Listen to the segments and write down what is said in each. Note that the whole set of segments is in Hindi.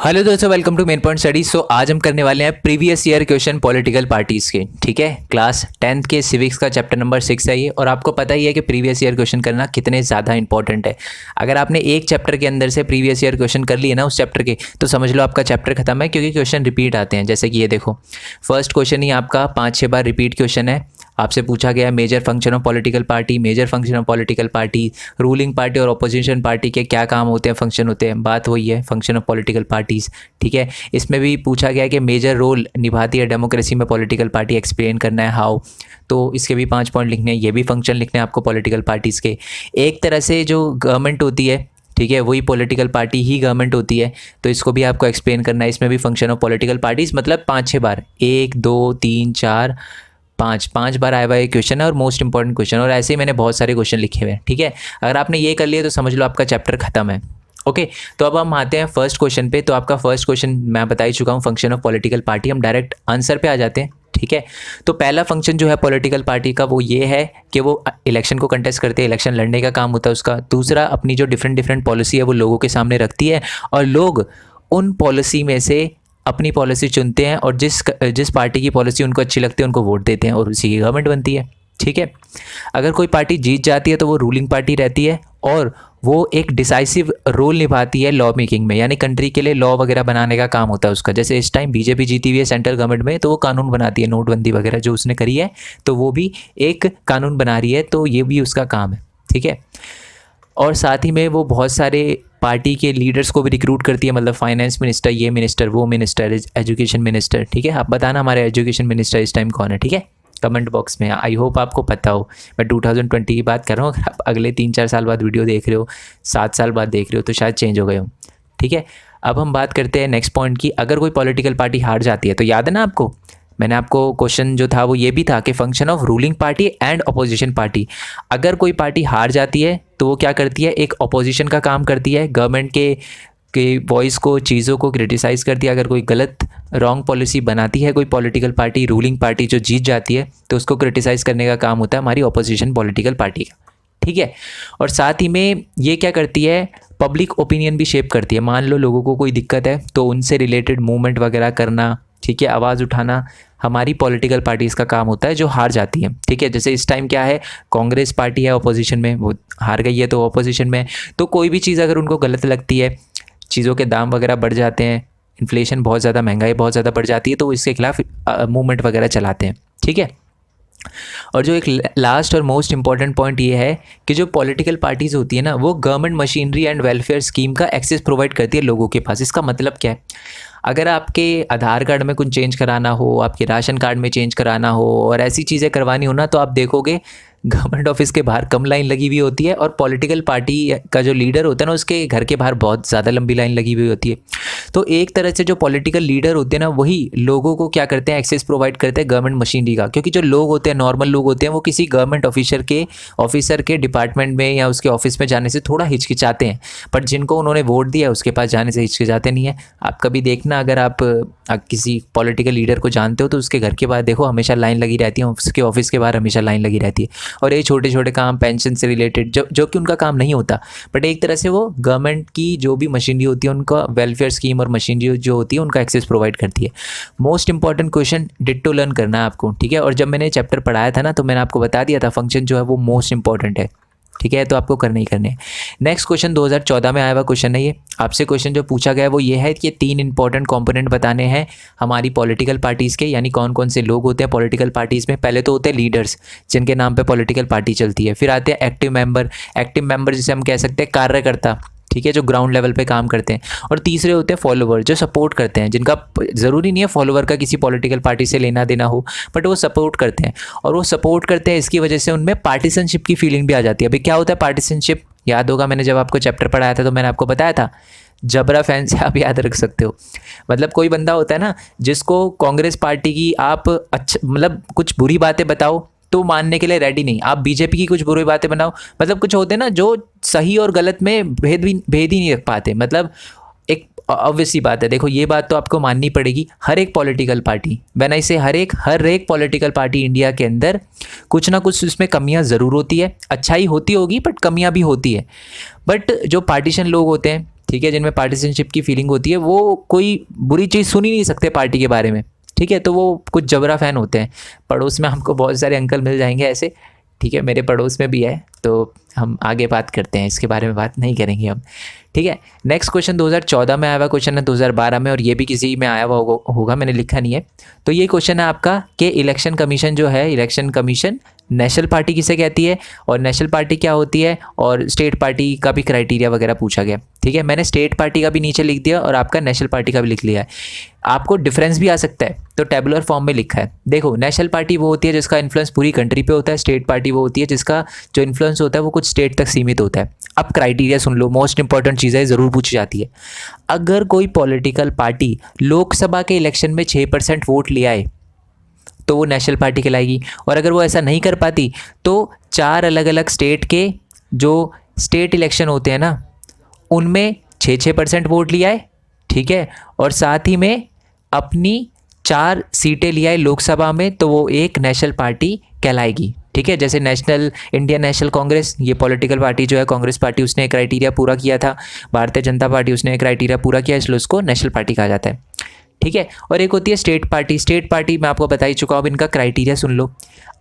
हेलो दोस्तों, welcome to main point study. So आज हम करने वाले हैं previous year question political parties के। ठीक है, क्लास 10th के सिविक्स का चैप्टर नंबर 6 है ये। और आपको पता ही है कि प्रीवियस ईयर क्वेश्चन करना कितने ज़्यादा इंपॉर्टेंट है। अगर आपने एक चैप्टर के अंदर से प्रीवियस ईयर क्वेश्चन कर लिए ना उस चैप्टर के, तो समझ लो आपका चैप्टर खत्म है, क्योंकि क्वेश्चन रिपीट आते हैं। जैसे कि ये देखो, फर्स्ट क्वेश्चन ही आपका 5-6 बार रिपीट क्वेश्चन है। आपसे पूछा गया major function of political party, major function of political party, ruling party और अपोजिशन पार्टी के क्या काम होते हैं, फंक्शन होते हैं। बात वही है, फंक्शन ऑफ पॉलिटिकल पार्टीज़। ठीक है, इसमें भी पूछा गया कि मेजर रोल निभाती है डेमोक्रेसी में पॉलिटिकल पार्टी, एक्सप्लेन करना है हाउ। तो इसके भी 5 पॉइंट लिखने हैं, ये भी फंक्शन लिखने हैं आपको पॉलिटिकल पार्टीज़ के। एक तरह से जो गवर्नमेंट होती है, ठीक है, वही पॉलिटिकल पार्टी ही गवर्नमेंट होती है, तो इसको भी आपको एक्सप्लेन करना है। इसमें भी फंक्शन ऑफ पॉलिटिकल पार्टीज़, मतलब 5-6 बार, 1 2 3 4 5 बार आया हुआ ये क्वेश्चन है और मोस्ट इंपॉर्टेंट क्वेश्चन। और ऐसे ही मैंने बहुत सारे क्वेश्चन लिखे हुए हैं। ठीक है, अगर आपने ये कर लिया तो समझ लो आपका चैप्टर खत्म है। ओके, तो अब हम आते हैं फर्स्ट क्वेश्चन पे। तो आपका फर्स्ट क्वेश्चन मैं बता ही चुका हूँ, फंक्शन ऑफ पॉलिटिकल पार्टी। हम डायरेक्ट आंसर पे आ जाते हैं। ठीक है, तो पहला फंक्शन जो है पॉलिटिकल पार्टी का वो ये है कि वो इलेक्शन को कंटेस्ट करते हैं, इलेक्शन लड़ने का काम होता है उसका। दूसरा, अपनी जो डिफरेंट पॉलिसी है वो लोगों के सामने रखती है, और लोग उन पॉलिसी में से अपनी पॉलिसी चुनते हैं, और जिस पार्टी की पॉलिसी उनको अच्छी लगती है उनको वोट देते हैं, और उसी की गवर्नमेंट बनती है। ठीक है, अगर कोई पार्टी जीत जाती है तो वो रूलिंग पार्टी रहती है, और वो एक डिसाइसिव रोल निभाती है लॉ मेकिंग में, यानी कंट्री के लिए लॉ वगैरह बनाने का काम होता है उसका। जैसे इस टाइम बीजेपी जीती हुई है सेंट्रल गवर्नमेंट में, तो वो कानून बनाती है, नोटबंदी वगैरह जो उसने करी है, तो वो भी एक कानून बना रही है, तो ये भी उसका काम है। ठीक है, और साथ ही में वो बहुत सारे पार्टी के लीडर्स को भी रिक्रूट करती है, मतलब फाइनेंस मिनिस्टर, ये मिनिस्टर, वो मिनिस्टर, एजुकेशन मिनिस्टर। ठीक है, आप बताना हमारे एजुकेशन मिनिस्टर इस टाइम कौन है। ठीक है, कमेंट बॉक्स में। आई होप आपको पता हो। मैं 2020 की बात कर रहा हूँ। अगर आप अगले 3-4 साल बाद वीडियो देख रहे हो, 7 साल बाद देख रहे हो, तो शायद चेंज हो गए हो। ठीक है, अब हम बात करते हैं नेक्स्ट पॉइंट की। अगर कोई पॉलिटिकल पार्टी हार जाती है, तो याद है ना आपको, मैंने आपको क्वेश्चन जो था वो ये भी था कि function of ruling party and opposition party. अगर कोई पार्टी हार जाती है तो वो क्या करती है, एक अपोजिशन का काम करती है, गवर्नमेंट के वॉइस को, चीज़ों को क्रिटिसाइज़ करती है। अगर कोई गलत रॉन्ग पॉलिसी बनाती है कोई पॉलिटिकल पार्टी, रूलिंग पार्टी जो जीत जाती है, तो उसको क्रिटिसाइज़ करने का काम होता है हमारी अपोजिशन पॉलिटिकल पार्टी का। ठीक है, और साथ ही में ये क्या करती है, पब्लिक ओपिनियन भी शेप करती है। मान लो लोगों को कोई दिक्कत है तो उनसे रिलेटेड मूवमेंट वगैरह करना, ठीक है, आवाज़ उठाना, हमारी पॉलिटिकल पार्टीज़ का काम होता है जो हार जाती है। ठीक है, जैसे इस टाइम क्या है, कांग्रेस पार्टी है अपोजिशन में, वो हार गई है तो अपोजिशन में। तो कोई भी चीज़ अगर उनको गलत लगती है, चीज़ों के दाम वगैरह बढ़ जाते हैं, इन्फ्लेशन बहुत ज़्यादा, महंगाई बहुत ज़्यादा बढ़ जाती है, तो इसके खिलाफ मूवमेंट वगैरह चलाते हैं। ठीक है, और जो एक लास्ट और मोस्ट इंपॉर्टेंट पॉइंट ये है कि जो पॉलिटिकल पार्टीज़ होती है ना, वो government machinery and welfare scheme का एक्सेस प्रोवाइड करती है लोगों के पास। इसका मतलब क्या है, अगर आपके आधार कार्ड में कुछ चेंज कराना हो, आपके राशन कार्ड में चेंज कराना हो, और ऐसी चीज़ें करवानी हो ना, तो आप देखोगे गवर्नमेंट ऑफिस के बाहर कम लाइन लगी हुई होती है, और पॉलिटिकल पार्टी का जो लीडर होता है ना, उसके घर के बाहर बहुत ज़्यादा लंबी लाइन लगी हुई होती है। तो एक तरह से जो पॉलिटिकल लीडर होते हैं ना, वही लोगों को क्या करते हैं, एक्सेस प्रोवाइड करते हैं गवर्नमेंट मशीनरी का। क्योंकि जो लोग होते हैं, नॉर्मल लोग होते हैं, वो किसी गवर्नमेंट ऑफिसर के डिपार्टमेंट में या उसके ऑफिस में जाने से थोड़ा हिचकिचाते हैं, बट जिनको उन्होंने वोट दिया उसके पास जाने से हिचकिचाते नहीं है। आप कभी देखना, अगर आप किसी पॉलिटिकल लीडर को जानते हो तो उसके घर के बाहर देखो हमेशा लाइन लगी रहती है, उसके ऑफिस के बाहर हमेशा लाइन लगी रहती है। और ये छोटे छोटे काम, पेंशन से रिलेटेड, जो कि उनका काम नहीं होता, बट एक तरह से वो गवर्नमेंट की जो भी मशीनरी होती है, उनका वेलफेयर स्कीम और मशीनरी जो होती है उनका एक्सेस प्रोवाइड करती है। Most important question ditto learn करना है आपको। ठीक है, और जब मैंने चैप्टर पढ़ाया था ना, तो मैंने आपको बता दिया था फंक्शन जो है वो मोस्ट इंपॉर्टेंट है। ठीक है, तो आपको करने ही करने हैं। नेक्स्ट क्वेश्चन 2014 में आया हुआ क्वेश्चन है ये। आपसे क्वेश्चन जो पूछा गया है वो ये है कि 3 इंपॉर्टेंट कंपोनेंट बताने हैं हमारी पॉलिटिकल पार्टीज़ के, यानी कौन कौन से लोग होते हैं पॉलिटिकल पार्टीज़ में। पहले तो होते हैं लीडर्स, जिनके नाम पे पॉलिटिकल पार्टी चलती है। फिर आते हैं एक्टिव मेंबर जिसे हम कह सकते हैं कार्यकर्ता, ठीक है, जो ग्राउंड लेवल पे काम करते हैं। और तीसरे होते हैं फॉलोवर, जो सपोर्ट करते हैं, जिनका ज़रूरी नहीं है फॉलोवर का किसी पॉलिटिकल पार्टी से लेना देना हो, बट वो सपोर्ट करते हैं। और वो सपोर्ट करते हैं, इसकी वजह से उनमें पार्टिसनशिप की फीलिंग भी आ जाती है। अभी क्या होता है पार्टिसनशिप, याद होगा मैंने जब आपको चैप्टर पढ़ाया था तो मैंने आपको बताया था, जबरा फैन से आप याद रख सकते हो। मतलब कोई बंदा होता है ना, जिसको कांग्रेस पार्टी की आप अच्छा, मतलब कुछ बुरी बातें बताओ तो मानने के लिए रेडी नहीं, आप बीजेपी की कुछ बुरी बातें बनाओ, मतलब कुछ होते हैं ना जो सही और गलत में भेद ही नहीं रख पाते। मतलब एक ऑब्वियस सी बात है, देखो ये बात तो आपको माननी पड़ेगी, हर एक पॉलिटिकल पार्टी, व्हेन आई से हर एक पॉलिटिकल पार्टी इंडिया के अंदर कुछ ना कुछ उसमें कमियां ज़रूर होती है। अच्छाई होती होगी बट कमियां भी होती है। बट जो पार्टीशन लोग होते हैं, ठीक है, जिनमें पार्टिसनशिप की फीलिंग होती है, वो कोई बुरी चीज़ सुन ही नहीं सकते पार्टी के बारे में, ठीक है, तो वो कुछ जबरा फ़ैन होते हैं। पड़ोस में हमको बहुत सारे अंकल मिल जाएंगे ऐसे, ठीक है, मेरे पड़ोस में भी है, तो हम आगे बात करते हैं, इसके बारे में बात नहीं करेंगे हम, ठीक है। नेक्स्ट क्वेश्चन 2014 में आया हुआ क्वेश्चन है 2012 में, और ये भी किसी में आया हुआ होगा, मैंने लिखा नहीं है। तो ये क्वेश्चन है आपका कि इलेक्शन कमीशन जो है, इलेक्शन कमीशन नेशनल पार्टी किसे कहती है, और नेशनल पार्टी क्या होती है, और स्टेट पार्टी का भी क्राइटेरिया वगैरह पूछा गया, ठीक है। मैंने स्टेट पार्टी का भी नीचे लिख दिया और आपका नेशनल पार्टी का भी लिख लिया है। आपको डिफरेंस भी आ सकता है, तो टेबुलर फॉर्म में लिखा है। देखो, नेशनल पार्टी वो होती है जिसका इन्फ्लुएंस पूरी कंट्री पे होता है, स्टेट पार्टी वो होती है जिसका जो इन्फ्लुएंस होता है वो कुछ स्टेट तक सीमित होता है। अब क्राइटेरिया सुन लो, मोस्ट इंपॉर्टेंट चीज़ है, ज़रूर पूछी जाती है। अगर कोई पॉलिटिकल पार्टी लोकसभा के इलेक्शन में 6% वोट ले आए तो वो नेशनल पार्टी कहलाएगी, और अगर वो ऐसा नहीं कर पाती तो 4 अलग अलग स्टेट के जो स्टेट इलेक्शन होते हैं ना, उनमें 6% वोट लिया है, ठीक है, और साथ ही में अपनी 4 सीटें लिया है लोकसभा में, तो वो एक नेशनल पार्टी कहलाएगी, ठीक है। जैसे इंडियन नेशनल कांग्रेस, ये पॉलिटिकल पार्टी जो है, कांग्रेस पार्टी, उसने क्राइटेरिया पूरा किया था। भारतीय जनता पार्टी, उसने क्राइटेरिया पूरा किया, इसलिए उसको नेशनल पार्टी कहा जाता है, ठीक है। और एक होती है स्टेट पार्टी। स्टेट पार्टी मैं आपको बता ही चुका हूँ, अब इनका क्राइटेरिया सुन लो।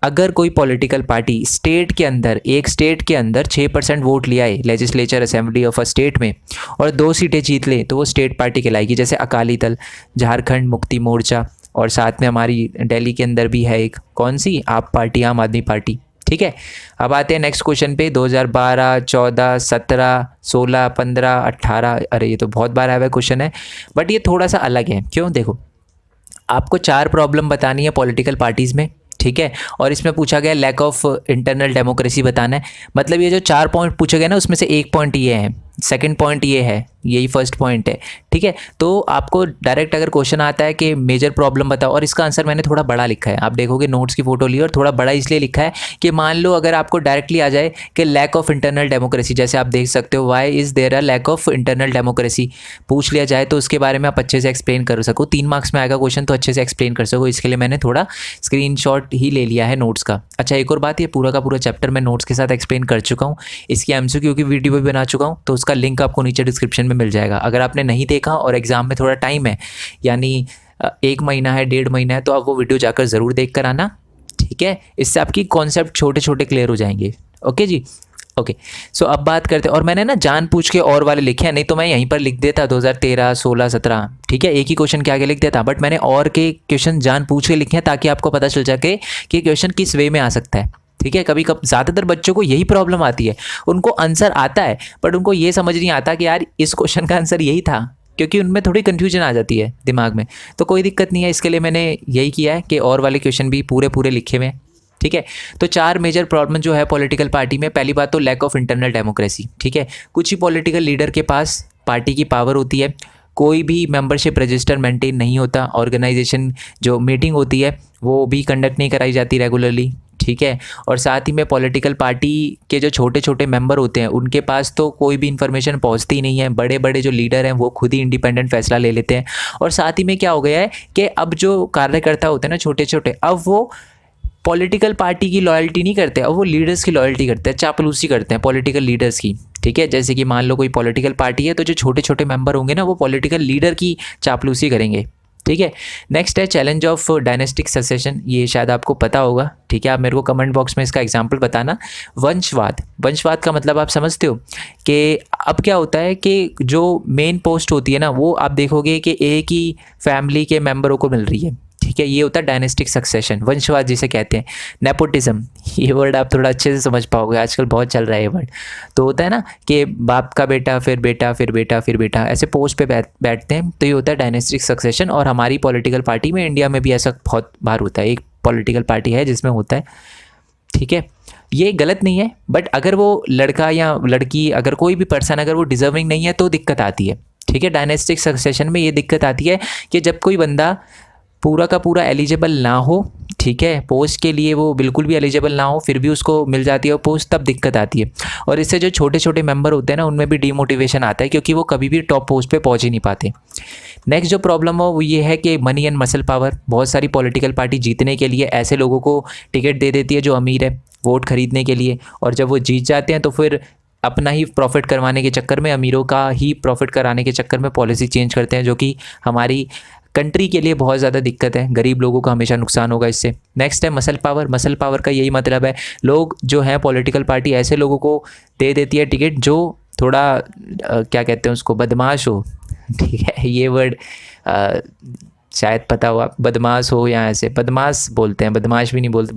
अगर कोई पॉलिटिकल पार्टी स्टेट के अंदर, एक स्टेट के अंदर 6% वोट लिया है legislature assembly of a state में, और 2 सीटें जीत ले, तो वो स्टेट पार्टी कहलाएगी। जैसे अकाली दल, झारखंड मुक्ति मोर्चा, और साथ में हमारी दिल्ली के अंदर भी है एक, कौन सी, आप पार्टी, आम आदमी पार्टी, ठीक है। अब आते हैं नेक्स्ट क्वेश्चन पे। 2012, 14, 17, 16, 15, 18, अरे ये तो बहुत बार आया हुआ क्वेश्चन है, बट ये थोड़ा सा अलग है। क्यों? देखो, आपको 4 प्रॉब्लम बतानी है पॉलिटिकल पार्टीज़ में, ठीक है, और इसमें पूछा गया लैक ऑफ इंटरनल डेमोक्रेसी बताना है। मतलब ये जो 4 पॉइंट पूछे गए ना, उसमें से एक पॉइंट ये है, सेकंड पॉइंट ये है, यही फर्स्ट पॉइंट है, ठीक है। तो आपको डायरेक्ट अगर क्वेश्चन आता है कि मेजर प्रॉब्लम बताओ, और इसका आंसर मैंने थोड़ा बड़ा लिखा है, आप देखोगे नोट्स की फोटो ली, और थोड़ा बड़ा इसलिए लिखा है कि मान लो अगर आपको डायरेक्टली आ जाए कि लैक ऑफ इंटरनल डेमोक्रेसी, जैसे आप देख सकते हो, why is there a lack of internal democracy, पूछ लिया जाए तो उसके बारे में आप अच्छे से एक्सप्लेन कर सको। 3 मार्क्स में आएगा क्वेश्चन, तो अच्छे से एक्सप्लेन कर सको, इसके लिए मैंने थोड़ा स्क्रीनशॉट ही ले लिया है नोट्स का। अच्छा, एक और बात, ये पूरा का पूरा चैप्टर मैं नोट्स के साथ एक्सप्लेन कर चुका हूँ, इसकी एमसीक्यू की वीडियो भी बना चुका हूँ, तो उसका लिंक आपको नीचे डिस्क्रिप्शन में मिल जाएगा। अगर आपने नहीं देखा और एग्ज़ाम में थोड़ा टाइम है, यानी 1 महीना है, 1.5 महीना है, तो आप वो वीडियो जाकर ज़रूर देख कर आना, ठीक है। इससे आपकी कॉन्सेप्ट छोटे छोटे क्लियर हो जाएंगे। ओके जी, ओके। सो अब बात करते हैं, और मैंने ना जानबूझ के और वाले लिखे हैं, नहीं तो मैं यहीं पर लिख देता 2013, 16, 17, ठीक है, एक ही क्वेश्चन के आगे लिख देता, बट मैंने और के क्वेश्चन जानबूझ के लिखे हैं ताकि आपको पता चल सके कि क्वेश्चन किस वे में आ सकता है, ठीक है। कभी ज़्यादातर बच्चों को यही प्रॉब्लम आती है, उनको आंसर आता है बट उनको ये समझ नहीं आता कि यार इस क्वेश्चन का आंसर यही था, क्योंकि उनमें थोड़ी कन्फ्यूजन आ जाती है दिमाग में। तो कोई दिक्कत नहीं है, इसके लिए मैंने यही किया है कि और वाले क्वेश्चन भी पूरे पूरे लिखे हुए हैं, ठीक है। तो 4 मेजर प्रॉब्लम जो है पॉलिटिकल पार्टी में, पहली बात तो लैक ऑफ इंटरनल डेमोक्रेसी, ठीक है। कुछ ही पॉलिटिकल लीडर के पास पार्टी की पावर होती है, कोई भी मेंबरशिप रजिस्टर मेंटेन नहीं होता, ऑर्गेनाइजेशन जो मीटिंग होती है वो भी कंडक्ट नहीं कराई जाती रेगुलरली, ठीक है। और साथ ही में पॉलिटिकल पार्टी के जो छोटे छोटे मेंबर होते हैं उनके पास तो कोई भी इन्फॉर्मेशन पहुंचती ही नहीं है, बड़े बड़े जो लीडर हैं वो खुद ही इंडिपेंडेंट फैसला ले लेते हैं। और साथ ही में क्या हो गया है कि अब जो कार्यकर्ता होते हैं ना छोटे छोटे, अब वो पॉलिटिकल पार्टी की लॉयल्टी नहीं करते, अब वो लीडर्स की लॉयल्टी करते हैं, चापलूसी करते हैं पॉलिटिकल लीडर्स की, ठीक है। जैसे कि मान लो कोई पॉलिटिकल पार्टी है, तो जो छोटे छोटे मेंबर होंगे ना वो पॉलिटिकल लीडर की चापलूसी करेंगे, ठीक है। नेक्स्ट है चैलेंज ऑफ डायनेस्टिक सक्सेशन, ये शायद आपको पता होगा, ठीक है। आप मेरे को कमेंट बॉक्स में इसका एग्जांपल बताना। वंशवाद, वंशवाद का मतलब आप समझते हो कि अब क्या होता है कि जो मेन पोस्ट होती है ना, वो आप देखोगे कि एक ही फैमिली के मेंबरों को मिल रही है, ठीक है। ये होता है डायनेस्टिक सक्सेशन, वंशवाद जिसे कहते हैं। नेपोटिज्म, ये वर्ड आप थोड़ा अच्छे से समझ पाओगे, आजकल बहुत चल रहा है ये वर्ड। तो होता है ना कि बाप का बेटा, फिर बेटा, फिर बेटा, फिर बेटा, ऐसे पोस्ट पे बैठते हैं, तो ये होता है डायनेस्टिक सक्सेशन। और हमारी पॉलिटिकल पार्टी में, इंडिया में भी ऐसा बहुत बार होता है, एक पॉलिटिकल पार्टी है जिसमें होता है, ठीक है। ये गलत नहीं है, बट अगर वो लड़का या लड़की, अगर कोई भी पर्सन अगर वो डिजर्विंग नहीं है तो दिक्कत आती है, ठीक है। डायनेस्टिक सक्सेशन में ये दिक्कत आती है कि जब कोई बंदा पूरा का पूरा एलिजिबल ना हो, ठीक है, पोस्ट के लिए वो बिल्कुल भी एलिजिबल ना हो, फिर भी उसको मिल जाती है वो पोस्ट, तब दिक्कत आती है। और इससे जो छोटे छोटे मेंबर होते हैं ना, उनमें भी डीमोटिवेशन आता है, क्योंकि वो कभी भी टॉप पोस्ट पे पहुंच ही नहीं पाते। नेक्स्ट जो प्रॉब्लम हो वो ये है कि मनी एंड मसल पावर। बहुत सारी पॉलिटिकल पार्टी जीतने के लिए ऐसे लोगों को टिकट दे देती है जो अमीर है, वोट खरीदने के लिए, और जब वो जीत जाते हैं तो फिर अपना ही प्रॉफिट करवाने के चक्कर में, अमीरों का ही प्रॉफिट कराने के चक्कर में पॉलिसी चेंज करते हैं, जो कि हमारी कंट्री के लिए बहुत ज़्यादा दिक्कत है, गरीब लोगों का हमेशा नुकसान होगा इससे। नेक्स्ट है मसल पावर। मसल पावर का यही मतलब है, लोग जो हैं पॉलिटिकल पार्टी ऐसे लोगों को दे देती है टिकट जो थोड़ा क्या कहते हैं उसको, बदमाश हो, ठीक है, ये वर्ड शायद पता हो आप, बदमाश हो या ऐसे, बदमाश बोलते हैं, बदमाश भी नहीं बोलते,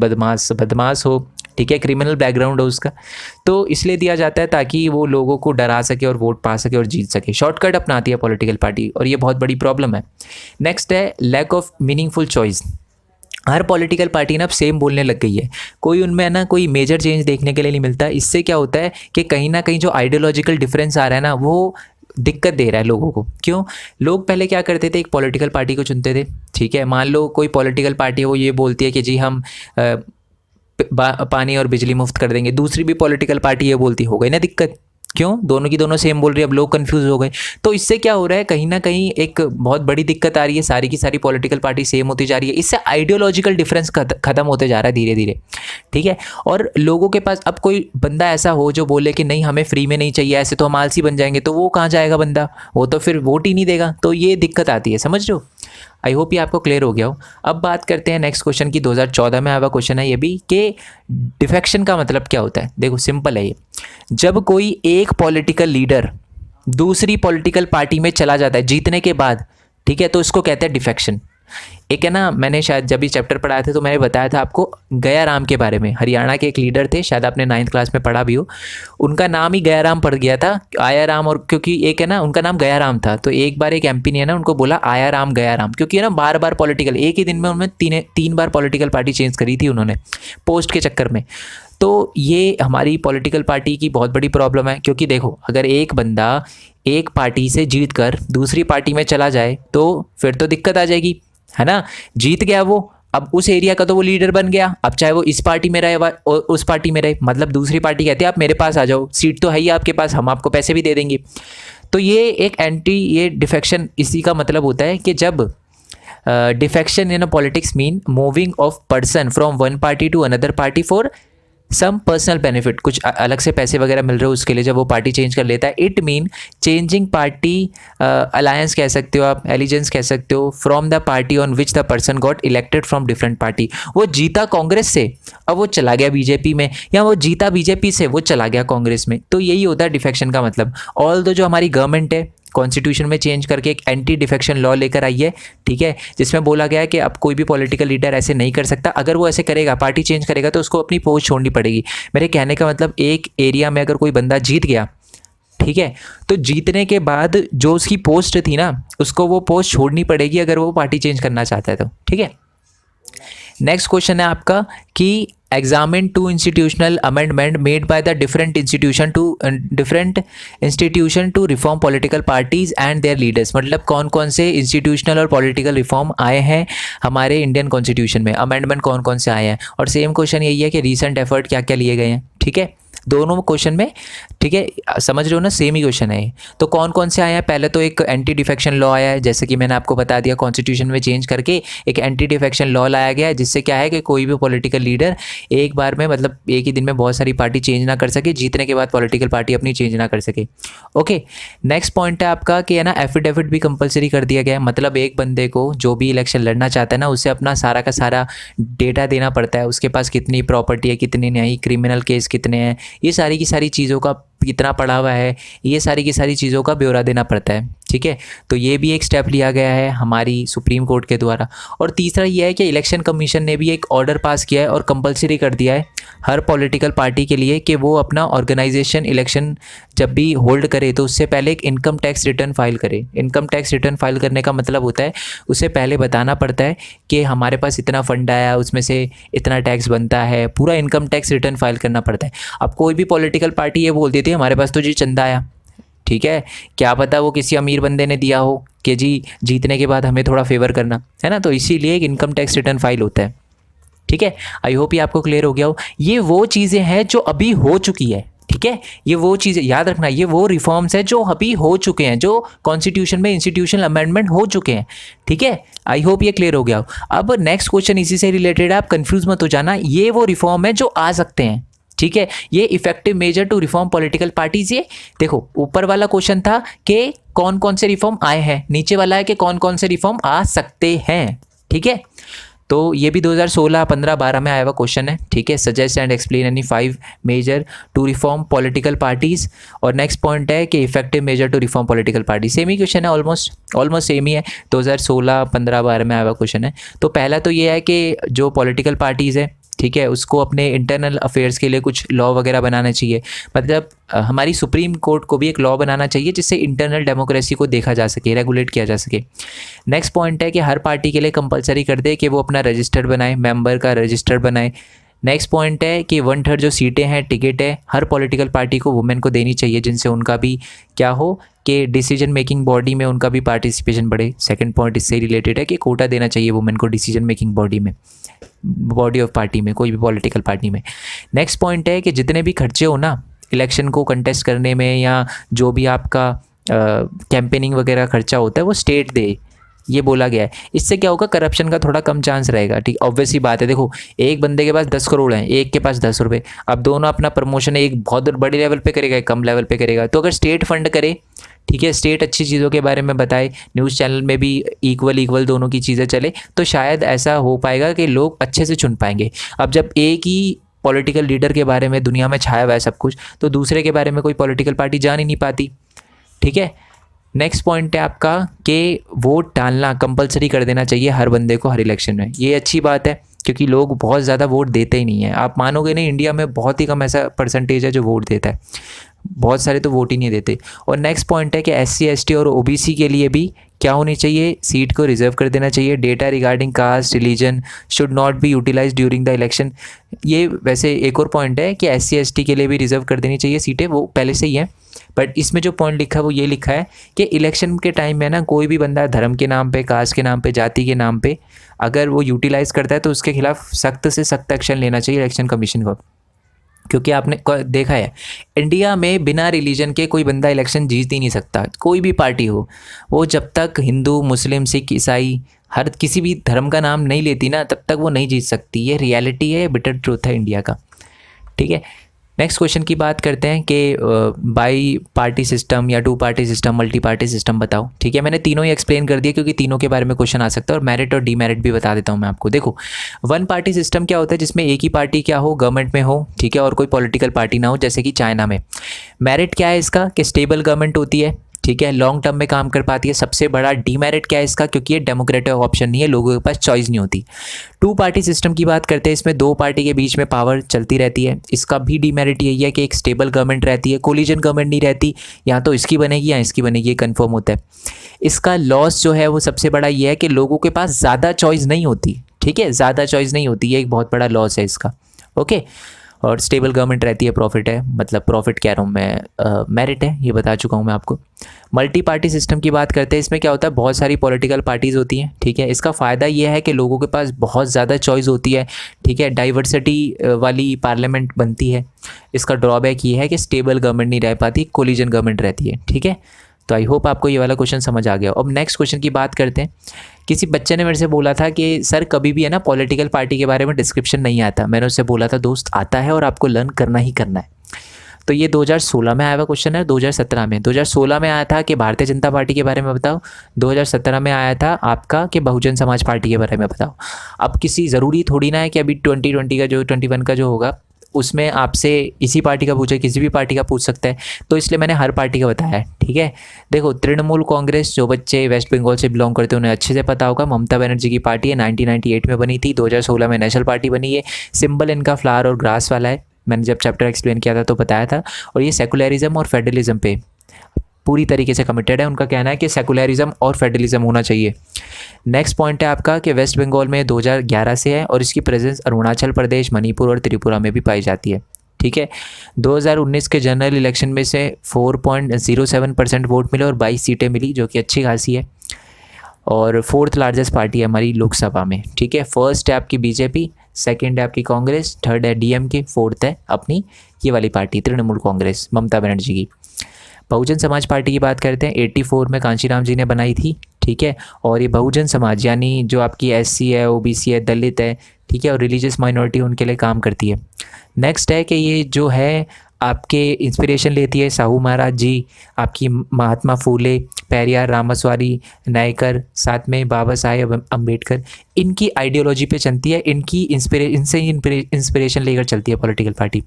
बदमाश हो, ठीक है, क्रिमिनल बैकग्राउंड हो उसका, तो इसलिए दिया जाता है ताकि वो लोगों को डरा सके और वोट पा सके और जीत सके। शॉर्टकट अपनाती है पॉलिटिकल पार्टी और ये बहुत बड़ी प्रॉब्लम है। नेक्स्ट है लैक ऑफ मीनिंगफुल चॉइस। हर पॉलिटिकल पार्टी ना अब सेम बोलने लग गई है, कोई उनमें ना कोई मेजर चेंज देखने के लिए नहीं मिलता। इससे क्या होता है कि कहीं ना कहीं जो आइडियोलॉजिकल डिफरेंस आ रहा है ना, वो दिक्कत दे रहा है लोगों को। क्यों? लोग पहले क्या करते थे, एक पॉलिटिकल पार्टी को चुनते थे, ठीक है, मान लो कोई पॉलिटिकल पार्टी है वो ये बोलती है कि जी हम पानी और बिजली मुफ्त कर देंगे, दूसरी भी पॉलिटिकल पार्टी ये बोलती, हो गई ना दिक्कत। क्यों? दोनों की दोनों सेम बोल रही है, अब लोग कंफ्यूज हो गए। तो इससे क्या हो रहा है, कहीं ना कहीं एक बहुत बड़ी दिक्कत आ रही है, सारी की सारी पॉलिटिकल पार्टी सेम होती जा रही है, इससे आइडियोलॉजिकल डिफरेंस खत्म होते जा रहा है धीरे धीरे, ठीक है। और लोगों के पास अब कोई बंदा ऐसा हो जो बोले कि नहीं हमें फ्री में नहीं चाहिए, ऐसे तो हम आलसी बन जाएंगे, तो वो कहाँ जाएगा बंदा, वो तो फिर वोट ही नहीं देगा। तो ये दिक्कत आती है, समझ रहे हो। आई होप ये आपको क्लियर हो गया हो। अब बात करते हैं नेक्स्ट क्वेश्चन की। 2014 में आया हुआ क्वेश्चन है ये भी, कि डिफेक्शन का मतलब क्या होता है। देखो सिंपल है ये, जब कोई एक पॉलिटिकल लीडर दूसरी पॉलिटिकल पार्टी में चला जाता है जीतने के बाद, ठीक है, तो इसको कहते हैं डिफेक्शन। एक है ना, मैंने शायद जब भी चैप्टर पढ़ाए थे तो मैंने बताया था आपको गया राम के बारे में। हरियाणा के एक लीडर थे, शायद आपने 9th क्लास में पढ़ा भी हो, उनका नाम ही गया राम पड़ गया था, आया राम। और क्योंकि एक है ना उनका नाम गया राम था, तो एक बार एक एमपी ने है ना उनको बोला आया राम गया राम, क्योंकि है ना बार बार पॉलिटिकल, एक ही दिन में उन्होंने तीन बार पॉलिटिकल पार्टी चेंज करी थी उन्होंने पोस्ट के चक्कर में। तो ये हमारी पॉलिटिकल पार्टी की बहुत बड़ी प्रॉब्लम है, क्योंकि देखो अगर एक बंदा एक पार्टी से जीत कर दूसरी पार्टी में चला जाए तो फिर तो दिक्कत आ जाएगी, है ना। जीत गया वो, अब उस एरिया का तो वो लीडर बन गया, अब चाहे वो इस पार्टी में रहे और उस पार्टी में रहे, मतलब दूसरी पार्टी कहती है आप मेरे पास आ जाओ, सीट तो है ही आपके पास, हम आपको पैसे भी दे देंगे। तो ये एक ये डिफेक्शन इसी का मतलब होता है कि जब defection in a politics mean moving of person from one party to another party for some personal benefit, कुछ अलग से पैसे वगैरह मिल रहे हो उसके लिए जब वो पार्टी चेंज कर लेता है। It mean changing party alliance कह सकते हो आप, एलिजेंस कह सकते हो, from the party on which the person got elected from different party. वो जीता कांग्रेस से, अब वो चला गया बीजेपी में, या वो जीता बीजेपी से, वो चला गया कांग्रेस में। तो यही होता है डिफेक्शन का मतलब। ऑल दो जो हमारी गवर्नमेंट है कॉन्स्टिट्यूशन में चेंज करके एक एंटी डिफेक्शन लॉ लेकर आई है, ठीक है, जिसमें बोला गया है कि अब कोई भी पॉलिटिकल लीडर ऐसे नहीं कर सकता। अगर वो ऐसे करेगा, पार्टी चेंज करेगा, तो उसको अपनी पोस्ट छोड़नी पड़ेगी। मेरे कहने का मतलब एक एरिया में अगर कोई बंदा जीत गया, ठीक है, तो जीतने के बाद जो उसकी पोस्ट थी ना, उसको वो पोस्ट छोड़नी पड़ेगी अगर वो पार्टी चेंज करना चाहता है तो, ठीक है। नेक्स्ट क्वेश्चन है आपका कि examine to institutional amendment made by the different institution to reform political parties and their leaders. मतलब कौन कौन से इंस्टीट्यूशनल और पॉलिटिकल रिफॉर्म आए हैं हमारे इंडियन कॉन्स्टिट्यूशन में, अमेंडमेंट कौन कौन से आए हैं। और सेम क्वेश्चन यही है कि रीसेंट एफर्ट क्या क्या लिए गए हैं, ठीक है, दोनों क्वेश्चन में, ठीक है, समझ रहे हो ना, सेम ही क्वेश्चन है। तो कौन कौन से आए हैं, पहले तो एक एंटी डिफेक्शन लॉ आया है, जैसे कि मैंने आपको बता दिया, कॉन्स्टिट्यूशन में चेंज करके एक एंटी डिफेक्शन लॉ लाया गया है, जिससे क्या है कि कोई भी पॉलिटिकल लीडर एक बार में, मतलब एक ही दिन में बहुत सारी पार्टी चेंज ना कर सके, जीतने के बाद पॉलिटिकल पार्टी अपनी चेंज ना कर सके। ओके, नेक्स्ट पॉइंट है आपका कि है ना एफिडेविट भी कंपलसरी कर दिया गया है। मतलब एक बंदे को जो भी इलेक्शन लड़ना चाहता है ना, उससे अपना सारा का सारा डेटा देना पड़ता है, उसके पास कितनी प्रॉपर्टी है, कितनी नहीं, क्रिमिनल केस कितने हैं, ये सारी की सारी चीज़ों का कितना पढ़ा हुआ है, ये सारी की सारी चीज़ों का ब्यौरा देना पड़ता है, ठीक है। तो ये भी एक स्टेप लिया गया है हमारी सुप्रीम कोर्ट के द्वारा। और तीसरा ये है कि इलेक्शन कमीशन ने भी एक ऑर्डर पास किया है और कंपलसरी कर दिया है हर पॉलिटिकल पार्टी के लिए कि वो अपना ऑर्गेनाइजेशन इलेक्शन जब भी होल्ड करे तो उससे पहले एक इनकम टैक्स रिटर्न फाइल करे। इनकम टैक्स रिटर्न फाइल करने का मतलब होता है उसे पहले बताना पड़ता है कि हमारे पास इतना फंड आया, उसमें से इतना टैक्स बनता है, पूरा इनकम टैक्स रिटर्न फाइल करना पड़ता है। अब कोई भी पॉलिटिकल पार्टी ये बोल देती है हमारे पास तो जी चंदा आया, ठीक है, क्या पता वो किसी अमीर बंदे ने दिया हो कि जी जीतने के बाद हमें थोड़ा फेवर करना है ना, तो इसीलिए एक इनकम टैक्स रिटर्न फाइल होता है, ठीक है। आई होप ये आपको क्लियर हो गया हो। ये वो चीज़ें हैं जो अभी हो चुकी है, ठीक है, ये वो चीज़ें याद रखना, ये वो रिफॉर्म्स हैं जो अभी हो चुके हैं, जो कॉन्स्टिट्यूशन में इंस्टीट्यूशनल अमेंडमेंट हो चुके हैं, ठीक है। आई होप ये क्लियर हो गया हो। अब नेक्स्ट क्वेश्चन इसी से रिलेटेड है, आप कंफ्यूज मत हो जाना, ये वो रिफॉर्म है जो आ सकते हैं, ठीक है, ये effective measure to reform political parties. ये देखो ऊपर वाला क्वेश्चन था कि कौन कौन से रिफॉर्म आए हैं, नीचे वाला है कि कौन कौन से रिफॉर्म आ सकते हैं। ठीक है, तो ये भी 2016, 15, 12 में आया हुआ क्वेश्चन है। ठीक है, suggest and explain any 5 measure to reform political parties. और नेक्स्ट पॉइंट है कि effective measure to reform political party. Same ही क्वेश्चन है, ऑलमोस्ट सेम ही है, 2016, 15, 12 में आया हुआ क्वेश्चन है। तो पहला तो ये है कि जो पॉलिटिकल पार्टीज़ है, ठीक है, उसको अपने इंटरनल अफेयर्स के लिए कुछ लॉ वगैरह बनाना चाहिए। मतलब हमारी सुप्रीम कोर्ट को भी एक लॉ बनाना चाहिए जिससे इंटरनल डेमोक्रेसी को देखा जा सके, रेगुलेट किया जा सके। नेक्स्ट पॉइंट है कि हर पार्टी के लिए कंपलसरी कर दे कि वो अपना रजिस्टर बनाए, मेंबर का रजिस्टर बनाए। नेक्स्ट पॉइंट है कि 1/3 जो सीटें हैं, टिकट है, हर पॉलिटिकल पार्टी को वुमेन को देनी चाहिए, जिनसे उनका भी क्या हो कि डिसीजन मेकिंग बॉडी में उनका भी पार्टिसिपेशन बढ़े। सेकंड पॉइंट इससे रिलेटेड है कि कोटा देना चाहिए वुमेन को डिसीजन मेकिंग बॉडी में, बॉडी ऑफ पार्टी में, कोई भी पॉलिटिकल पार्टी में। नेक्स्ट पॉइंट है कि जितने भी खर्चे हो ना इलेक्शन को कंटेस्ट करने में, या जो भी आपका कैंपेनिंग वगैरह खर्चा होता है वो स्टेट दे, ये बोला गया है। इससे क्या होगा, करप्शन का थोड़ा कम चांस रहेगा। ठीक, ऑब्वियस ही बात है। देखो एक बंदे के पास 10 करोड़ हैं, एक के पास 10 रुपये, अब दोनों अपना प्रमोशन एक बहुत बड़े लेवल पे करेगा, एक कम लेवल पे करेगा। तो अगर स्टेट फंड करे, ठीक है, स्टेट अच्छी चीज़ों के बारे में बताए, न्यूज़ चैनल में भी इक्वल दोनों की चीज़ें चले, तो शायद ऐसा हो पाएगा कि लोग अच्छे से चुन पाएंगे। अब जब एक ही पॉलिटिकल लीडर के बारे में दुनिया में छाया हुआ है सब कुछ, तो दूसरे के बारे में कोई पॉलिटिकल पार्टी जान ही नहीं पाती। ठीक है, नेक्स्ट पॉइंट है आपका कि वोट डालना कंपलसरी कर देना चाहिए हर बंदे को हर इलेक्शन में। ये अच्छी बात है क्योंकि लोग बहुत ज़्यादा वोट देते ही नहीं है। आप मानोगे नहीं, इंडिया में बहुत ही कम ऐसा परसेंटेज है जो वोट देता है, बहुत सारे तो वोट ही नहीं देते। और नेक्स्ट पॉइंट है कि SC ST और OBC के लिए भी क्या होनी चाहिए, सीट को रिजर्व कर देना चाहिए। Data regarding caste religion should not be utilise during the election. ये वैसे एक और पॉइंट है कि SC ST के लिए भी रिजर्व कर देनी चाहिए सीटें, वो पहले से ही है। बट इसमें जो पॉइंट लिखा है वो ये लिखा है कि इलेक्शन के टाइम में ना कोई भी बंदा धर्म के नाम पे, कास्ट के नाम पे, जाति के नाम पे अगर वो यूटिलाइज़ करता है तो उसके खिलाफ सख्त से सख्त एक्शन लेना चाहिए इलेक्शन कमीशन को। क्योंकि आपने देखा है इंडिया में बिना रिलीजन के कोई बंदा इलेक्शन जीत ही नहीं सकता, कोई भी पार्टी हो वो, जब तक हिंदू, मुस्लिम, सिख, ईसाई हर किसी भी धर्म का नाम नहीं लेती ना तब तक वो नहीं जीत सकती। ये रियलिटी है, बिटर ट्रूथ है इंडिया का। ठीक है, नेक्स्ट क्वेश्चन की बात करते हैं कि बाई पार्टी सिस्टम या 2 party system, multi party system बताओ। ठीक है, मैंने तीनों ही एक्सप्लेन कर दिया क्योंकि तीनों के बारे में क्वेश्चन आ सकता है, और मेरिट और डीमेरिट भी बता देता हूँ मैं आपको। देखो 1 पार्टी सिस्टम क्या होता है, जिसमें एक ही पार्टी क्या हो, गवर्नमेंट में हो, ठीक है, और कोई पॉलिटिकल पार्टी ना हो, जैसे कि चाइना में। मेरिट क्या है इसका कि स्टेबल गवर्नमेंट होती है, ठीक है, लॉन्ग टर्म में काम कर पाती है। सबसे बड़ा डीमेरिट क्या है इसका, क्योंकि ये डेमोक्रेटिक ऑप्शन नहीं है, लोगों के पास चॉइस नहीं होती। 2 पार्टी सिस्टम की बात करते हैं, इसमें 2 पार्टी के बीच में पावर चलती रहती है। इसका भी डीमेरिट यही है कि एक स्टेबल गवर्नमेंट रहती है, कोलिजन गवर्नमेंट नहीं रहती, या तो इसकी बनेगी या इसकी बनेगी, ये कन्फर्म होता है। इसका लॉस जो है वो सबसे बड़ा ये है कि लोगों के पास ज़्यादा चॉइस नहीं होती। ठीक है, ज़्यादा चॉइस नहीं होती, ये एक बहुत बड़ा लॉस है इसका। ओके, और स्टेबल गवर्नमेंट रहती है, प्रॉफिट है, मतलब प्रॉफिट कह रहा हूँ मैं, मेरिट है, ये बता चुका हूँ मैं आपको। मल्टी पार्टी सिस्टम की बात करते हैं, इसमें क्या होता है, बहुत सारी पॉलिटिकल पार्टीज़ होती हैं। ठीक है, इसका फ़ायदा ये है कि लोगों के पास बहुत ज़्यादा चॉइस होती है। ठीक है, डाइवर्सिटी वाली पार्लियामेंट बनती है। इसका ड्रॉबैक ये है कि स्टेबल गवर्नमेंट नहीं रह पाती, कोलिजन गवर्नमेंट रहती है। ठीक है, तो आई होप आपको ये वाला क्वेश्चन समझ आ गया। अब नेक्स्ट क्वेश्चन की बात करते हैं। किसी बच्चे ने मेरे से बोला था कि सर कभी भी है ना पॉलिटिकल पार्टी के बारे में डिस्क्रिप्शन नहीं आता। मैंने उससे बोला था दोस्त आता है और आपको लर्न करना ही करना है। तो ये 2016 में आया हुआ क्वेश्चन है, 2017 में। 2016 में आया था कि भारतीय जनता पार्टी के बारे में बताओ, 2017 में आया था आपका कि बहुजन समाज पार्टी के बारे में बताओ। अब किसी ज़रूरी थोड़ी ना है कि अभी 2020 का जो 21 का जो होगा उसमें आपसे इसी पार्टी का पूछे, किसी भी पार्टी का पूछ सकता है, तो इसलिए मैंने हर पार्टी का बताया है। ठीक है, देखो तृणमूल कांग्रेस, जो बच्चे वेस्ट बंगाल से बिलोंग करते हैं उन्हें अच्छे से पता होगा, ममता बनर्जी की पार्टी है, 1998 में बनी थी, 2016 में नेशनल पार्टी बनी है। सिंबल इनका फ्लावर और ग्रास वाला है, मैंने जब चैप्टर एक्सप्लेन किया था तो बताया था। और ये सेकुलरिज्म और फेडरलिज्म पे पूरी तरीके से कमिटेड है। उनका कहना है कि सेकुलरिज्म और फेडरलिज्म होना चाहिए। नेक्स्ट पॉइंट है आपका कि वेस्ट बंगाल में 2011 से है और इसकी प्रेजेंस अरुणाचल प्रदेश, मणिपुर और त्रिपुरा में भी पाई जाती है। ठीक है, 2019 के जनरल इलेक्शन में से 4.07% वोट मिले और 22 सीटें मिली, जो कि अच्छी खासी है, और 4th लार्जेस्ट पार्टी है हमारी लोकसभा में। ठीक है, फर्स्ट है आपकी बीजेपी, सेकंड है आपकी कांग्रेस, थर्ड है DMK, फोर्थ है अपनी ये वाली पार्टी तृणमूल कांग्रेस, ममता बनर्जी की। बहुजन समाज पार्टी की बात करते हैं, 84 में कांशीराम जी ने बनाई थी। ठीक है। और ये बहुजन समाज यानी जो आपकी एससी है, ओबीसी है, दलित है, ठीक है, और रिलीजियस माइनॉरिटी उनके लिए काम करती है। नेक्स्ट है कि ये जो है आपके इंस्पिरेशन लेती है साहू महाराज जी, आपकी महात्मा फूले, पेरियार, रामास्वामी नायकर, साथ में बाबा साहेब अम्बेडकर, इनकी आइडियोलॉजी पे चलती है, इनकी इनसे इंस्पिरेशन लेकर चलती है पॉलिटिकल पार्टी।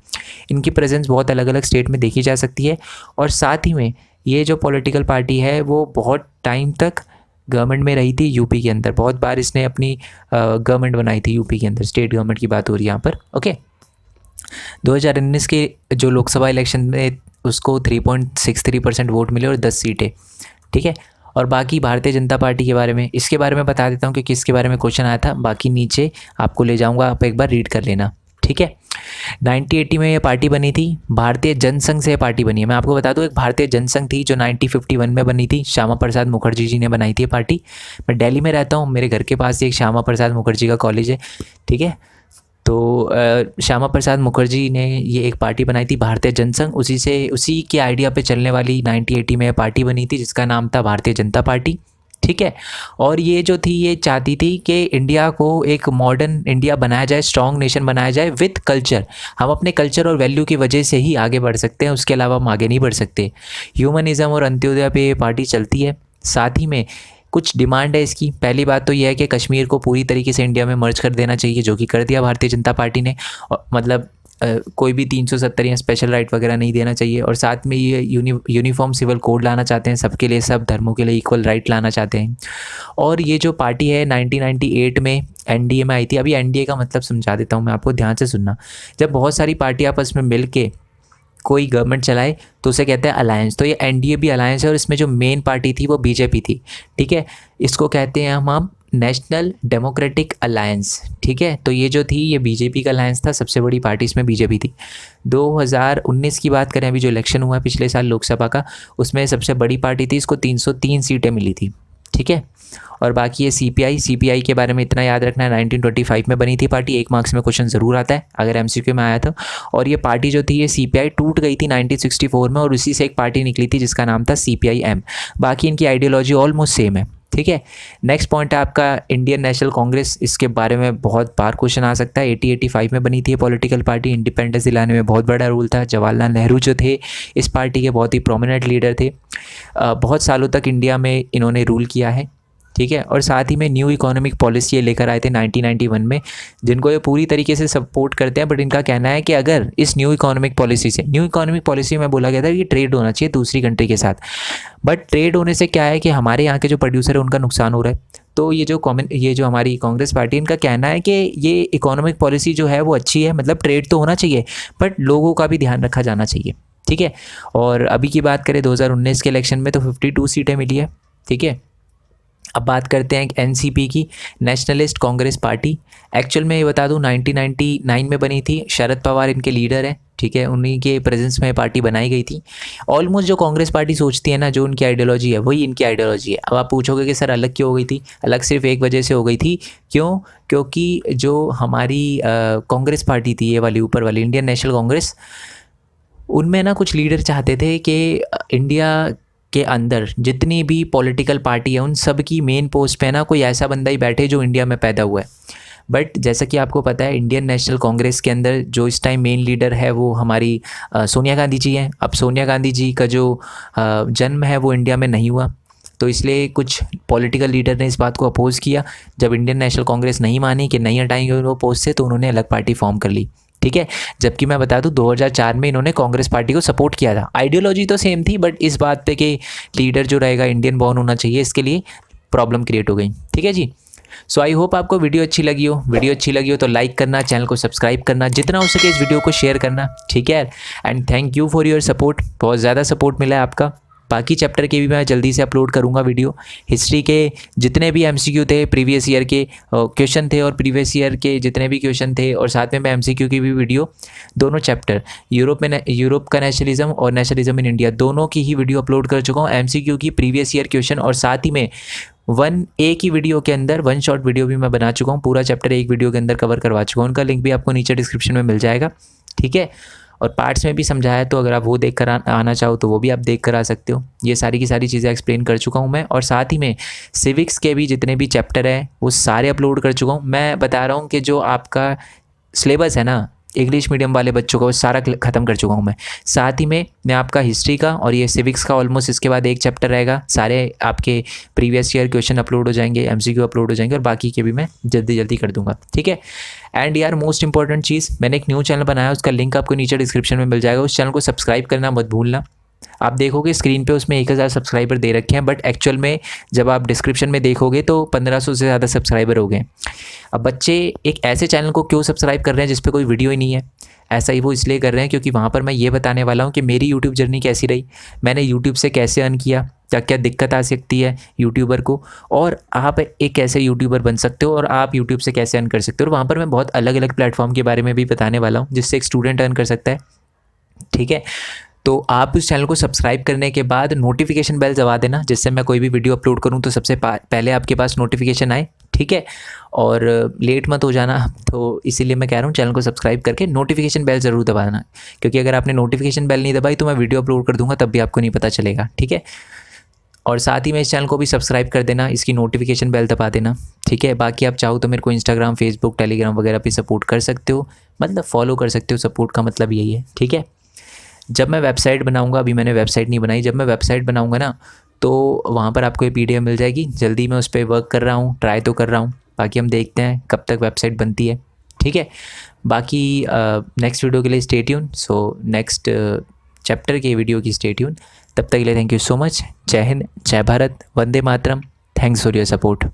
इनकी प्रेजेंस बहुत अलग अलग स्टेट में देखी जा सकती है। और साथ ही में ये जो पॉलिटिकल पार्टी है वो बहुत टाइम तक गवर्नमेंट में रही थी यूपी के अंदर। बहुत बार इसने अपनी गवर्नमेंट बनाई थी यूपी के अंदर, स्टेट गवर्नमेंट की बात हो रही है यहाँ पर। ओके, 2019 के जो लोकसभा इलेक्शन में उसको 3.63% वोट मिले और 10 सीटें, ठीक है। और बाकी भारतीय जनता पार्टी के बारे में, इसके बारे में बता देता हूँ कि किसके बारे में क्वेश्चन आया था, बाकी नीचे आपको ले जाऊँगा, आप एक बार रीड कर लेना, ठीक है। 1980 में ये पार्टी बनी थी, भारतीय जनसंघ से ये पार्टी बनी है। मैं आपको बता दूं, एक भारतीय जनसंघ थी जो 1951 में बनी थी, श्यामा प्रसाद मुखर्जी जी ने बनाई थी ये पार्टी। मैं दिल्ली में रहता हूँ, मेरे घर के पास ही एक श्यामा प्रसाद मुखर्जी का कॉलेज है, ठीक है। तो श्यामा प्रसाद मुखर्जी ने ये एक पार्टी बनाई थी भारतीय जनसंघ, उसी के आइडिया पे चलने वाली 1980 में पार्टी बनी थी जिसका नाम था भारतीय जनता पार्टी, ठीक है। और ये जो थी ये चाहती थी कि इंडिया को एक मॉडर्न इंडिया बनाया जाए, स्ट्रॉन्ग नेशन बनाया जाए विथ कल्चर। हम अपने कल्चर और वैल्यू की वजह से ही आगे बढ़ सकते हैं, उसके अलावा हम आगे नहीं बढ़ सकते। ह्यूमनिज़्म और अंत्योदय पे ये पार्टी चलती है। साथ ही में कुछ डिमांड है इसकी। पहली बात तो यह है कि कश्मीर को पूरी तरीके से इंडिया में मर्ज कर देना चाहिए, जो कि कर दिया भारतीय जनता पार्टी ने। और मतलब कोई भी 370 या स्पेशल राइट वगैरह नहीं देना चाहिए। और साथ में ये यूनिफॉर्म सिविल कोड लाना चाहते हैं, सबके लिए, सब धर्मों के लिए इक्वल राइट लाना चाहते हैं। और ये जो पार्टी है 1998 में एनडीए में आई थी। अभी एनडीए का मतलब समझा देता हूँ मैं आपको, ध्यान से सुनना। जब बहुत सारी पार्टी आपस में मिल के कोई गवर्नमेंट चलाए तो उसे कहते हैं अलायंस। तो ये एनडीए भी अलायंस है और इसमें जो मेन पार्टी थी वो बीजेपी थी, ठीक है। इसको कहते हैं हम नेशनल डेमोक्रेटिक अलायंस, ठीक है। तो ये जो थी ये बीजेपी का अलायंस था, सबसे बड़ी पार्टी इसमें बीजेपी थी। 2019 की बात करें, अभी जो इलेक्शन हुआ पिछले साल लोकसभा का, उसमें सबसे बड़ी पार्टी थी, इसको 303 सीटें मिली थी, ठीक है। और बाकी ये सीपीआई के बारे में इतना याद रखना है, 1925 में बनी थी पार्टी। 1 मार्क्स में क्वेश्चन ज़रूर आता है अगर एमसीक्यू में आया था। और ये पार्टी जो थी ये सीपीआई टूट गई थी 1964 में, और उसी से एक पार्टी निकली थी जिसका नाम था सीपीआईएम। बाकी इनकी आइडियोलॉजी ऑलमोस्ट सेम है, ठीक है। नेक्स्ट पॉइंट है आपका इंडियन नेशनल कांग्रेस। इसके बारे में बहुत बार क्वेश्चन आ सकता है। 85 में बनी थी ये पॉलिटिकल पार्टी। इंडिपेंडेंस दिलाने में बहुत बड़ा रोल था। जवाहरलाल नेहरू जो थे इस पार्टी के बहुत ही प्रोमिनेंट लीडर थे। बहुत सालों तक इंडिया में इन्होंने रूल किया है, ठीक है। और साथ ही में न्यू इकोनॉमिक पॉलिसी ये लेकर आए थे 1991 में, जिनको ये पूरी तरीके से सपोर्ट करते हैं। बट इनका कहना है कि अगर इस न्यू इकोनॉमिक पॉलिसी में बोला गया था कि ट्रेड होना चाहिए दूसरी कंट्री के साथ, बट ट्रेड होने से क्या है कि हमारे यहाँ के जो प्रोड्यूसर है उनका नुकसान हो रहा है। तो ये जो हमारी कांग्रेस पार्टी, इनका कहना है कि ये इकोनॉमिक पॉलिसी जो है वो अच्छी है, मतलब ट्रेड तो होना चाहिए बट लोगों का भी ध्यान रखा जाना चाहिए, ठीक है। और अभी की बात करें 2019 के इलेक्शन में तो 52 सीटें मिली है, ठीक है। अब बात करते हैं एनसीपी की, नेशनलिस्ट कांग्रेस पार्टी। एक्चुअल में ये बता दूं 1999 में बनी थी। शरद पवार इनके लीडर हैं, ठीक है। उन्हीं के प्रेजेंस में पार्टी बनाई गई थी। ऑलमोस्ट जो कांग्रेस पार्टी सोचती है ना, जो उनकी आइडियोलॉजी है वही इनकी आइडियोलॉजी है। अब आप पूछोगे कि सर अलग क्यों हो गई थी? अलग सिर्फ एक वजह से हो गई थी। क्यों? क्योंकि जो हमारी कांग्रेस पार्टी थी, ये वाली ऊपर वाली इंडियन नेशनल कांग्रेस, उनमें ना कुछ लीडर चाहते थे कि इंडिया के अंदर जितनी भी पॉलिटिकल पार्टी है उन सब की मेन पोस्ट पे ना कोई ऐसा बंदा ही बैठे जो इंडिया में पैदा हुआ है। बट जैसा कि आपको पता है इंडियन नेशनल कांग्रेस के अंदर जो इस टाइम मेन लीडर है वो हमारी सोनिया गांधी जी हैं। अब सोनिया गांधी जी का जो जन्म है वो इंडिया में नहीं हुआ, तो इसलिए कुछ पॉलिटिकल लीडर ने इस बात को अपोज़ किया। जब इंडियन नेशनल कांग्रेस नहीं मानी कि नहीं हटाएंगे वो पोस्ट से, तो उन्होंने अलग पार्टी फॉर्म कर ली, ठीक है। जबकि मैं बता दूं 2004 में इन्होंने कांग्रेस पार्टी को सपोर्ट किया था। आइडियोलॉजी तो सेम थी बट इस बात पे कि लीडर जो रहेगा इंडियन बॉर्न होना चाहिए, इसके लिए प्रॉब्लम क्रिएट हो गई, ठीक है जी। सो आई होप आपको वीडियो अच्छी लगी हो तो लाइक करना, चैनल को सब्सक्राइब करना, जितना हो सके इस वीडियो को शेयर करना, ठीक है। And thank you for your support, बहुत ज़्यादा सपोर्ट मिला है आपका। बाकी चैप्टर के भी मैं जल्दी से अपलोड करूंगा वीडियो। हिस्ट्री के जितने भी एमसीक्यू थे, प्रीवियस ईयर के क्वेश्चन थे, और प्रीवियस ईयर के जितने भी क्वेश्चन थे, और साथ में मैं एमसीक्यू की भी वीडियो, दोनों चैप्टर यूरोप का नेशनलिज्म और नेशनलिज्म इन इंडिया, दोनों की ही वीडियो अपलोड कर चुका हूँ। एमसीक्यू की, प्रीवियस ईयर क्वेश्चन, और साथ ही में 1A की वीडियो के अंदर 1 शॉर्ट वीडियो भी मैं बना चुका हूँ। पूरा चैप्टर एक वीडियो के अंदर कवर करवा चुका हूँ। उनका लिंक भी आपको नीचे डिस्क्रिप्शन में मिल जाएगा, ठीक है। और पार्ट्स में भी समझाया है, तो अगर आप वो देख कर आना चाहो तो वो भी आप देख कर आ सकते हो। ये सारी की सारी चीज़ें एक्सप्लेन कर चुका हूँ मैं, और साथ ही में सिविक्स के भी जितने भी चैप्टर हैं वो सारे अपलोड कर चुका हूँ। मैं बता रहा हूँ कि जो आपका सिलेबस है ना इंग्लिश मीडियम वाले बच्चों का, वो सारा ख़त्म कर चुका हूँ मैं। साथ ही में मैं आपका हिस्ट्री का और ये सिविक्स का ऑलमोस्ट इसके बाद एक चैप्टर रहेगा, सारे आपके प्रीवियस ईयर क्वेश्चन अपलोड हो जाएंगे, एमसीक्यू अपलोड हो जाएंगे, और बाकी के भी मैं जल्दी जल्दी कर दूंगा, ठीक है। एंड यार मोस्ट इंपॉर्टेंट चीज़, मैंने एक न्यू चैनल बनाया, उसका लिंक आपको नीचे डिस्क्रिप्शन में मिल जाएगा। उस चैनल को सब्सक्राइब करना मत भूलना। आप देखोगे स्क्रीन पे उसमें 1000 सब्सक्राइबर दे रखे हैं, बट एक्चुअल में जब आप डिस्क्रिप्शन में देखोगे तो 1500 से ज़्यादा सब्सक्राइबर हो गए। अब बच्चे एक ऐसे चैनल को क्यों सब्सक्राइब कर रहे हैं जिस पे कोई वीडियो ही नहीं है? ऐसा ही वो इसलिए कर रहे हैं क्योंकि वहाँ पर मैं ये बताने वाला हूँ कि मेरी यूट्यूब जर्नी कैसी रही, मैंने यूट्यूब से कैसे अर्न किया, क्या क्या दिक्कत आ सकती है यूट्यूबर को, और आप एक कैसे यूट्यूबर बन सकते हो, और आप यूट्यूब से कैसे अर्न कर सकते हो। और वहाँ पर मैं बहुत अलग अलग प्लेटफॉर्म के बारे में भी बताने वाला हूँ जिससे एक स्टूडेंट अर्न कर सकता है, ठीक है। तो आप उस चैनल को सब्सक्राइब करने के बाद नोटिफिकेशन बेल दबा देना, जिससे मैं कोई भी वीडियो अपलोड करूं तो सबसे पहले आपके पास नोटिफिकेशन आए, ठीक है। और लेट मत हो जाना, तो इसीलिए मैं कह रहा हूँ चैनल को सब्सक्राइब करके नोटिफिकेशन बेल ज़रूर दबाना, क्योंकि अगर आपने नोटिफिकेशन बेल नहीं दबाई तो मैं वीडियो अपलोड कर दूँगा तब भी आपको नहीं पता चलेगा, ठीक है। और साथ ही में इस चैनल को भी सब्सक्राइब कर देना, इसकी नोटिफिकेशन बेल दबा देना, ठीक है। बाकी आप चाहो तो मेरे को इंस्टाग्राम, फेसबुक, टेलीग्राम वगैरह पे सपोर्ट कर सकते हो, मतलब फॉलो कर सकते हो, सपोर्ट का मतलब यही है, ठीक है। जब मैं वेबसाइट बनाऊंगा, अभी मैंने वेबसाइट नहीं बनाई, जब मैं वेबसाइट बनाऊंगा ना तो वहाँ पर आपको ये पीडीएफ मिल जाएगी। जल्दी मैं उस पर वर्क कर रहा हूँ, ट्राई तो कर रहा हूँ, बाकी हम देखते हैं कब तक वेबसाइट बनती है, ठीक है। बाकी नेक्स्ट वीडियो के लिए stay tune, so next chapter के वीडियो की स्टे ट्यून। तब तक के लिए थैंक यू सो मच। जय हिंद, जय भारत, वंदे मातरम। Thanks for your support.